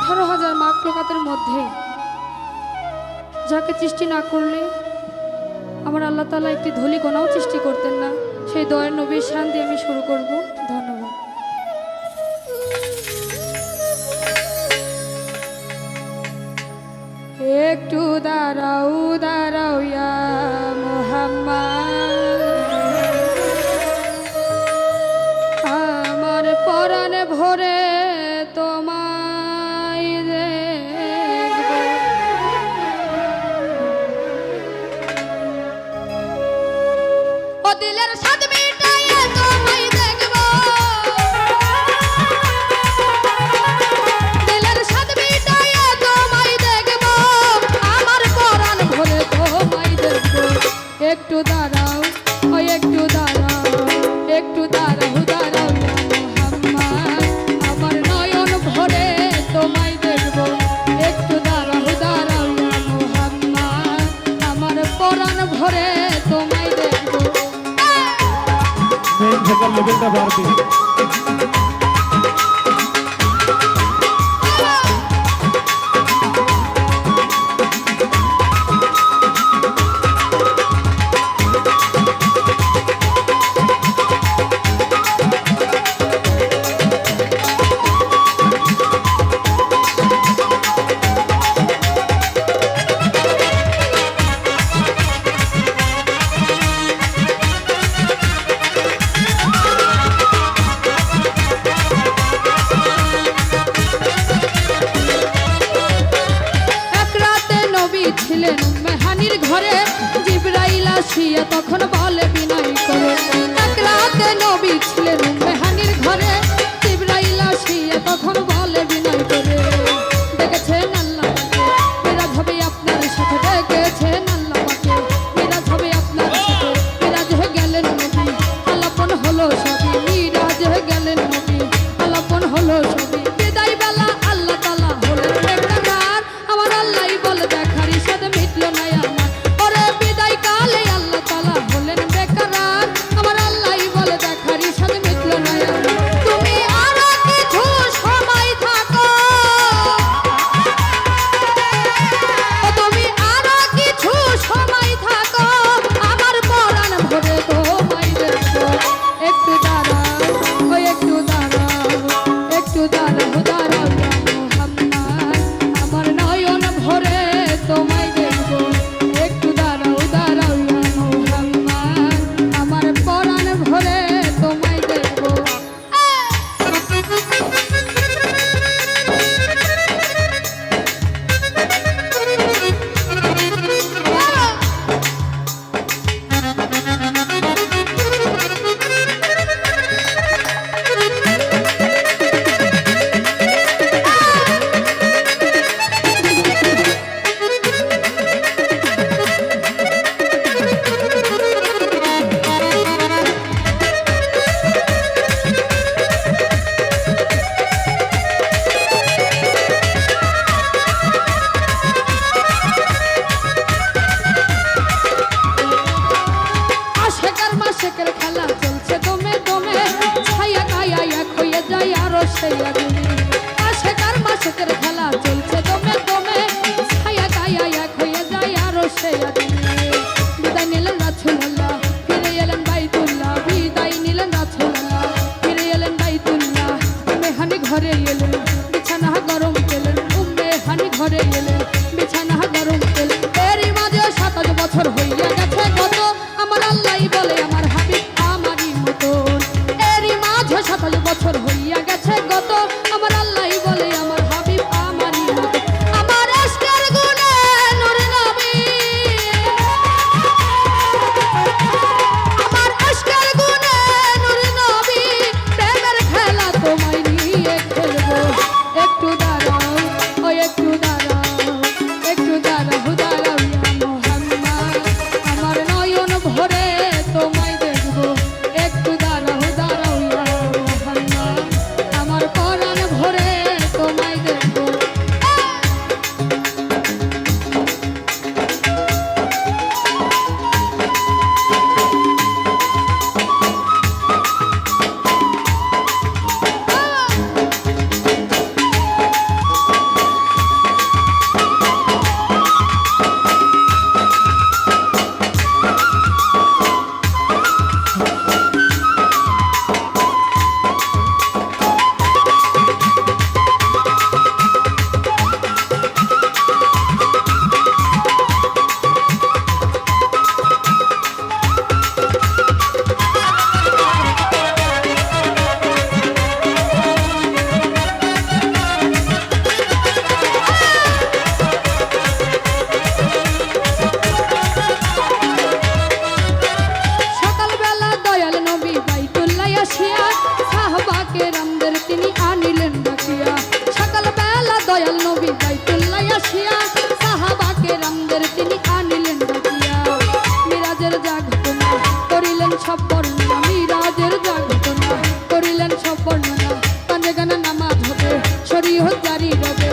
18,000 মাখলুকাতের মধ্যে যাকে সৃষ্টি না করলে আমার আল্লাহ তাআলা একটি ধূলি কণাও সৃষ্টি করতেন না, সেই দয়ার নবীর শান দিয়ে আমি শুরু করব। ধন্যবাদ। একটু দাঁড়াও দাঁড়াও ইয়া মুহাম্মদ, আমার পরাণ ভরে তোমায় দেখব। ও দিলের সাদ মিটাইয়া তোমায় দেখব, দিলের সাদ মিটাইয়া তোমায় দেখব, আমার পরাণ ভরে তোমায় দেখব। একটু দাঁড়াও, ও একটু দাঁড়াও, একটু দাঁড়াও দাঁড়াও ইয়া মুহাম্মদ, আমার নয়ন ভরে তোমায় দেখব। একটু দাঁড়াও দাঁড়াও ইয়া মুহাম্মদ, আমার পরাণ ভরে তোমায় দেখব। মেন থেকে লেভেলটা বাড়বে। ছিলেন মেহানির ঘরে, জিবরাইল আসিয়া তখন বলে বিনয় করে। এক রাতে নবী ছিলেন মেহানির ঘরে, জিবরাইল আসিয়া তখন বলে বিনয় করে। দেখেছেন আল্লাহকে মেরাজ হবে আপনার সাথে, দেখেছেন আল্লাহকে মেরাজ হবে আপনার সাথে। মেরাজ হয়ে গেলেন নবী, আলাপন হলো সবই, মিরাজ হয়ে গেলেন নবী, আলাপন হলো সবই। বিদায় বেলা আল্লাহ তাআলা হলেন বেকার, আমার আল্লাহই বলে দেখার ইশাদ মিটলো না আমার। ওরে বিদায় কালে আল্লাহ তাআলা হলেন বেকার, আমার আল্লাহই বলে দেখার ইশাদ মিটলো না আমার। তুমি আরো কিছু সময় থাকো, ও তুমি আরো কিছু সময় থাকো, আমার পরাণ ভরে তোমায় দেখবো। একটু দাঁড়াও, ও একটু দাঁড়াও, একটু দাঁড়াও দাঁড়াও ইয়া মুহাম্মদ, আমার নয়ন ভরে তোমায় দেখবো। একটু দাঁড়াও দাঁড়াও ইয়া মুহাম্মদ, আমার পরাণ ভরে তোমায় দেখবো। আশেকের মাশেকের খেলা চলছে দমে দমে, ছায়া গায়া এক হয়ে যায় আরো সেই আগুনে। আশেকের মাশেকের খেলা চলছে দমে দমে, ছায়া গায়া এক হয়ে যায় আরো সেই আগুনে। বিদায় নিলেন রাসূলুল্লাহ, ফিরে এলেন বাইতুল্লাহ, বিদায় নিলেন রাসূলুল্লাহ, ফিরে এলেন বাইতুল্লাহ। মেহানি ঘরে এলেন, বিছানা গরম পেলেন, মেহানি ঘরে এলেন, বিছানা গরম পেলেন। এরই মাঝে 27 বছর হইয়া গেছে কত, আমার আল্লাহই বলে আমার হাবিব আমারই মতন। এরই মাঝে 27 বছর হইয়া গেছে গত, আমার আল্লাহই বলে আমার হাবিব আমারই মতন। সব বর্ণনা মিরাজের জাগতনা করিলেন সব বর্ণনা কানে গানে নামাজ হবে শরীয়ত জারি রবে